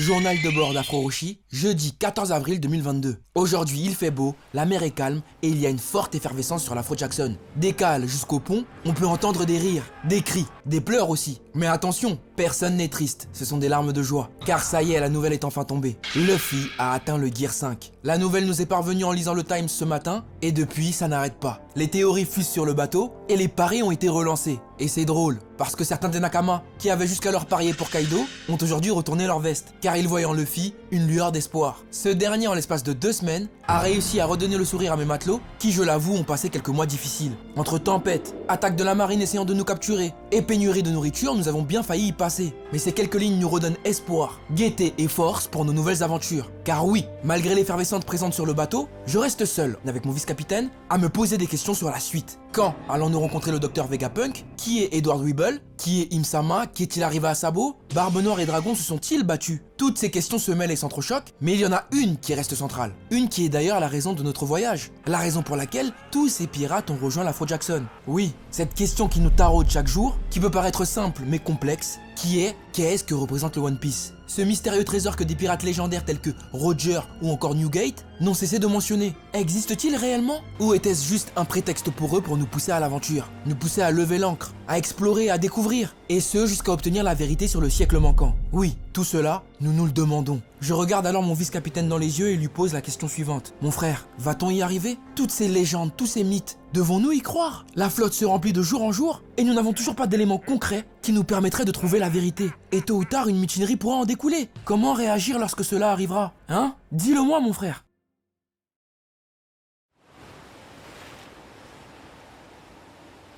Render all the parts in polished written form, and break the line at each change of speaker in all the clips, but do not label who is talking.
Journal de bord d'Afro Roshi, jeudi 14 avril 2022. Aujourd'hui, il fait beau, la mer est calme et il y a une forte effervescence sur l'Afro Jackson. Des cales jusqu'au pont, on peut entendre des rires, des cris, des pleurs aussi. Mais attention, personne n'est triste, ce sont des larmes de joie. Car ça y est, la nouvelle est enfin tombée. Luffy a atteint le Gear 5. La nouvelle nous est parvenue en lisant le Times ce matin et depuis, ça n'arrête pas. Les théories fusent sur le bateau et les paris ont été relancés. Et c'est drôle, parce que certains des Nakama, qui avaient jusqu'alors parié pour Kaido, ont aujourd'hui retourné leur veste, car ils voyaient en Luffy une lueur d'espoir. Ce dernier, en l'espace de 2 semaines, a réussi à redonner le sourire à mes matelots, qui, je l'avoue, ont passé quelques mois difficiles. Entre tempêtes, attaques de la marine essayant de nous capturer, et pénurie de nourriture, nous avons bien failli y passer. Mais ces quelques lignes nous redonnent espoir, gaieté et force pour nos nouvelles aventures. Car oui, malgré l'effervescence présente sur le bateau, je reste seul, avec mon vice-capitaine, à me poser des questions sur la suite. Quand allons-nous rencontrer le docteur Vegapunk? Qui est Edward Weeble? Qui est Im-sama? Qu'est-il arrivé à Sabo? Barbe Noire et Dragon se sont-ils battus? Toutes ces questions se mêlent et s'entrechoquent, mais il y en a une qui reste centrale. Une qui est d'ailleurs la raison de notre voyage. La raison pour laquelle tous ces pirates ont rejoint l'Afro Jackson. Oui, cette question qui nous taraude chaque jour, qui peut paraître simple mais complexe, qui est qu'est-ce que représente le One Piece? Ce mystérieux trésor que des pirates légendaires tels que Roger ou encore Newgate n'ont cessé de mentionner. Existe-t-il réellement? Ou était-ce juste un prétexte pour eux pour nous pousser à l'aventure? Nous pousser à lever l'ancre, à explorer, à découvrir? Et ce, jusqu'à obtenir la vérité sur le siècle manquant. Oui, tout cela, nous nous le demandons. Je regarde alors mon vice-capitaine dans les yeux et lui pose la question suivante. Mon frère, va-t-on y arriver? Toutes ces légendes, tous ces mythes, devons-nous y croire? La flotte se remplit de jour en jour et nous n'avons toujours pas d'éléments concrets qui nous permettraient de trouver la vérité. Et tôt ou tard, une mutinerie pourra en découler. Comment réagir lorsque cela arrivera? Hein? Dis-le-moi, mon frère.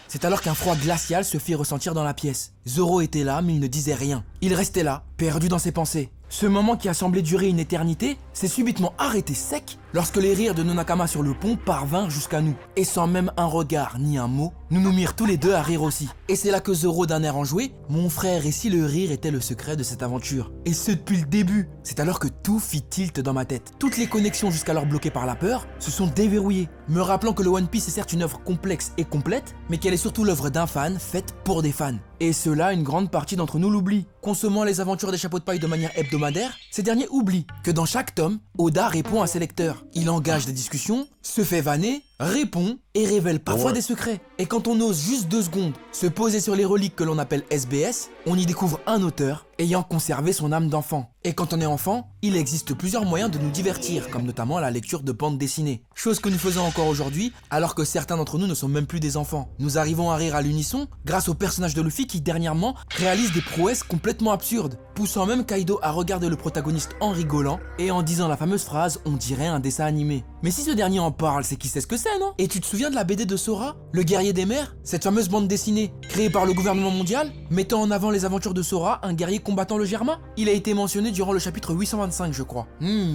C'est alors qu'un froid glacial se fit ressentir dans la pièce. Zoro était là, mais il ne disait rien. Il restait là, perdu dans ses pensées. Ce moment qui a semblé durer une éternité s'est subitement arrêté sec lorsque les rires de nos Nakama sur le pont parvinrent jusqu'à nous. Et sans même un regard ni un mot, nous nous mirent tous les deux à rire aussi. Et c'est là que Zoro, d'un air enjoué, mon frère, et si le rire était le secret de cette aventure? Et ce depuis le début. C'est alors que tout fit tilt dans ma tête. Toutes les connexions jusqu'alors bloquées par la peur se sont déverrouillées, me rappelant que le One Piece est certes une œuvre complexe et complète, mais qu'elle est surtout l'œuvre d'un fan faite pour des fans. Et cela, une grande partie d'entre nous l'oublie. Consommant les aventures des chapeaux de paille de manière hebdomadaire, ces derniers oublient que dans chaque tome, Oda répond à ses lecteurs. Il engage des discussions, se fait vanner, répond et révèle parfois des secrets. Et quand on ose juste 2 secondes se poser sur les reliques que l'on appelle SBS, on y découvre un auteur ayant conservé son âme d'enfant. Et quand on est enfant, il existe plusieurs moyens de nous divertir, comme notamment la lecture de bandes dessinées. Chose que nous faisons encore aujourd'hui, alors que certains d'entre nous ne sont même plus des enfants. Nous arrivons à rire à l'unisson grâce au personnage de Luffy qui dernièrement réalise des prouesses complètement absurdes, poussant même Kaido à regarder le protagoniste en rigolant et en disant la fameuse phrase « on dirait un dessin animé ». Mais si ce dernier en parle, c'est qu'il sait ce que c'est, non? Et tu te souviens de la BD de Sora, le guerrier des mers? Cette fameuse bande dessinée, créée par le gouvernement mondial, mettant en avant les aventures de Sora, un guerrier combattant le Germain? Il a été mentionné durant le chapitre 825, je crois.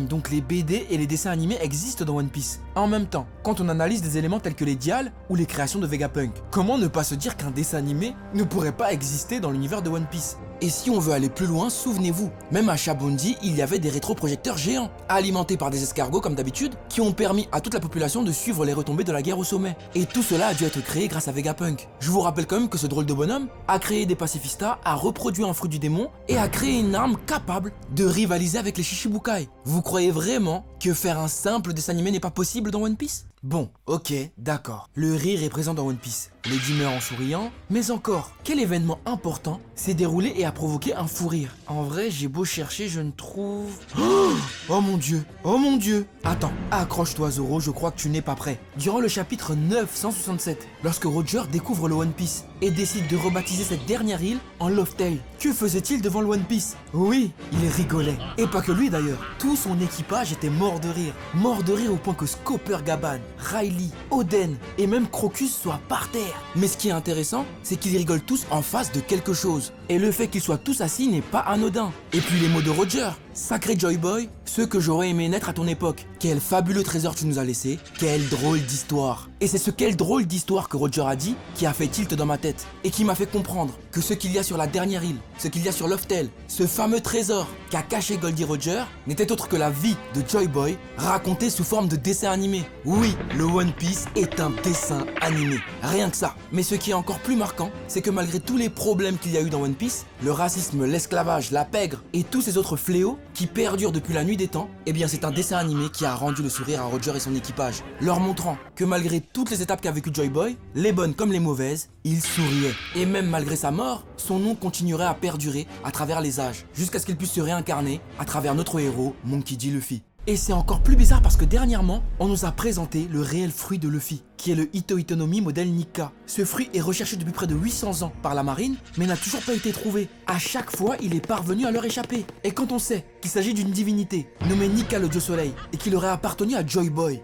Donc les BD et les dessins animés existent dans One Piece. En même temps, quand on analyse des éléments tels que les dials ou les créations de Vegapunk, comment ne pas se dire qu'un dessin animé ne pourrait pas exister dans l'univers de One Piece? Et si on veut aller plus loin, souvenez-vous, même à Shabondi, il y avait des rétroprojecteurs géants, alimentés par des escargots comme d'habitude, qui ont permis à toute la population de suivre les retombées de la guerre au sommet. Et tout cela a dû être créé grâce à Vegapunk. Je vous rappelle quand même que ce drôle de bonhomme a créé des pacifistas, a reproduit un fruit du démon et a créé une arme capable de rivaliser avec les Shichibukai. Vous croyez vraiment que faire un simple dessin animé n'est pas possible dans One Piece? Bon, ok, d'accord. Le rire est présent dans One Piece. Les dimeurs en souriant, mais encore, quel événement important s'est déroulé et a provoqué un fou rire? En vrai, j'ai beau chercher, je ne trouve... Oh mon dieu! Oh mon dieu! Attends, accroche-toi Zoro, je crois que tu n'es pas prêt. Durant le chapitre 967, lorsque Roger découvre le One Piece et décide de rebaptiser cette dernière île en Loftail, que faisait-il devant le One Piece? Oui, il rigolait. Et pas que lui d'ailleurs, tout son équipage était mort de rire. Mort de rire au point que Scopper Gaban, Riley, Oden et même Crocus soient par terre. Mais ce qui est intéressant, c'est qu'ils rigolent tous en face de quelque chose. Et le fait qu'ils soient tous assis n'est pas anodin. Et puis les mots de Roger, sacré Joy Boy, ceux que j'aurais aimé naître à ton époque. Quel fabuleux trésor tu nous as laissé, quelle drôle d'histoire. Et c'est ce quelle drôle d'histoire que Roger a dit qui a fait tilt dans ma tête et qui m'a fait comprendre que ce qu'il y a sur la dernière île, ce qu'il y a sur Loftail, ce fameux trésor qu'a caché Goldie Roger n'était autre que la vie de Joy Boy racontée sous forme de dessin animé. Oui, le One Piece est un dessin animé, rien que ça. Mais ce qui est encore plus marquant, c'est que malgré tous les problèmes qu'il y a eu dans One Piece, le racisme, l'esclavage, la pègre et tous ces autres fléaux qui perdure depuis la nuit des temps, eh bien c'est un dessin animé qui a rendu le sourire à Roger et son équipage, leur montrant que malgré toutes les étapes qu'a vécu Joy Boy, les bonnes comme les mauvaises, il souriait. Et même malgré sa mort, son nom continuerait à perdurer à travers les âges, jusqu'à ce qu'il puisse se réincarner à travers notre héros, Monkey D. Luffy. Et c'est encore plus bizarre parce que dernièrement, on nous a présenté le réel fruit de Luffy, qui est le Ito Itonomi modèle Nika. Ce fruit est recherché depuis près de 800 ans par la marine, mais n'a toujours pas été trouvé. À chaque fois, il est parvenu à leur échapper. Et quand on sait qu'il s'agit d'une divinité nommée Nika le dieu soleil, et qu'il aurait appartenu à Joy Boy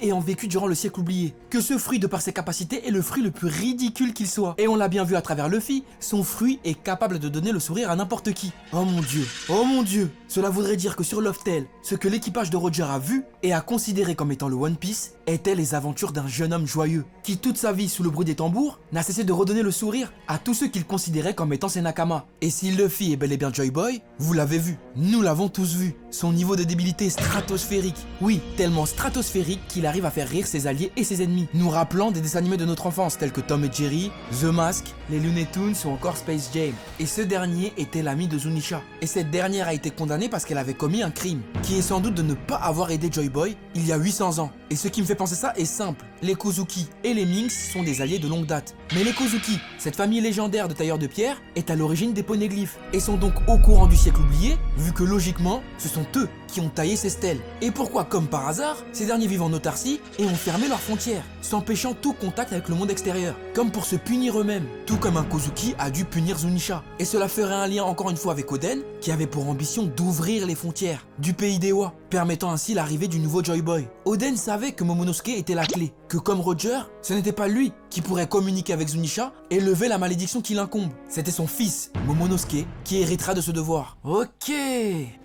ayant vécu durant le siècle oublié, que ce fruit de par ses capacités est le fruit le plus ridicule qu'il soit. Et on l'a bien vu à travers Luffy, son fruit est capable de donner le sourire à n'importe qui. Oh mon dieu, cela voudrait dire que sur Loftel, ce que l'équipage de Roger a vu et a considéré comme étant le One Piece étaient les aventures d'un jeune homme joyeux, qui toute sa vie sous le bruit des tambours n'a cessé de redonner le sourire à tous ceux qu'il considérait comme étant ses nakama. Et si Luffy est bel et bien Joy Boy, vous l'avez vu, nous l'avons tous vu, son niveau de débilité est stratosphérique. Oui, tellement stratosphérique qu'il arrive à faire rire ses alliés et ses ennemis, nous rappelant des dessins animés de notre enfance tels que Tom et Jerry, The Mask, les Looney Tunes ou encore Space Jam. Et ce dernier était l'ami de Zunisha. Et cette dernière a été condamnée parce qu'elle avait commis un crime, qui est sans doute de ne pas avoir aidé Joy Boy il y a 800 ans. Et ce qui me fait penser ça est simple, les Kozuki et les Minks sont des alliés de longue date. Mais les Kozuki, cette famille légendaire de tailleurs de pierre, est à l'origine des poneglyphes, et sont donc au courant du siècle oublié, vu que logiquement, ce sont eux qui ont taillé ces stèles. Et pourquoi, comme par hasard, ces derniers vivent en autarcie et ont fermé leurs frontières, s'empêchant tout contact avec le monde extérieur, comme pour se punir eux-mêmes, tout comme un Kozuki a dû punir Zunisha. Et cela ferait un lien encore une fois avec Oden, qui avait pour ambition d'ouvrir les frontières du pays d'Ewa, permettant ainsi l'arrivée du nouveau Joy Boy. Oden savait que Momonosuke était la clé, que comme Roger, ce n'était pas lui qui pourrait communiquer avec Zunisha et lever la malédiction qui l'incombe. C'était son fils, Momonosuke, qui héritera de ce devoir. Ok,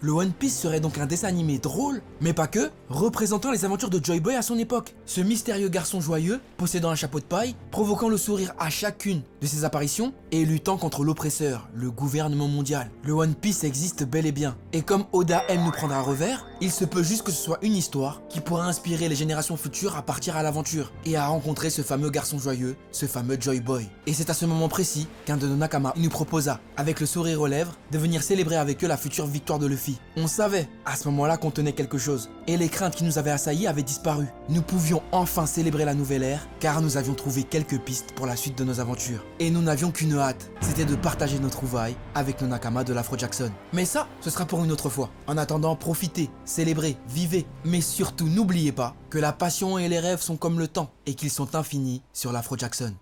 le One Piece serait donc un dessin animé drôle, mais pas que, représentant les aventures de Joy Boy à son époque. Ce mystérieux garçon joyeux, possédant un chapeau de paille, provoquant le sourire à chacune de ses apparitions et luttant contre l'oppresseur, le gouvernement mondial. Le One Piece existe bel et bien. Et comme Oda aime nous prendre à revers, il se peut juste que ce soit une histoire qui pourra inspirer les générations futures à partir à l'aventure et à rencontrer ce fameux garçon joyeux, ce fameux Joy Boy. Et c'est à ce moment précis qu'un de nos nakama nous proposa, avec le sourire aux lèvres, de venir célébrer avec eux la future victoire de Luffy. On savait à ce moment-là qu'on tenait quelque chose, et les craintes qui nous avaient assaillis avaient disparu. Nous pouvions enfin célébrer la nouvelle ère, car nous avions trouvé quelques pistes pour la suite de nos aventures. Et nous n'avions qu'une hâte, c'était de partager nos trouvailles avec nos nakama de l'Afro Jackson. Mais ça, ce sera pour une autre fois. En attendant, profitez, célébrez, vivez, mais surtout n'oubliez pas que la passion et les rêves sont comme le temps, et qu'ils sont infinis sur l'Afro Jackson.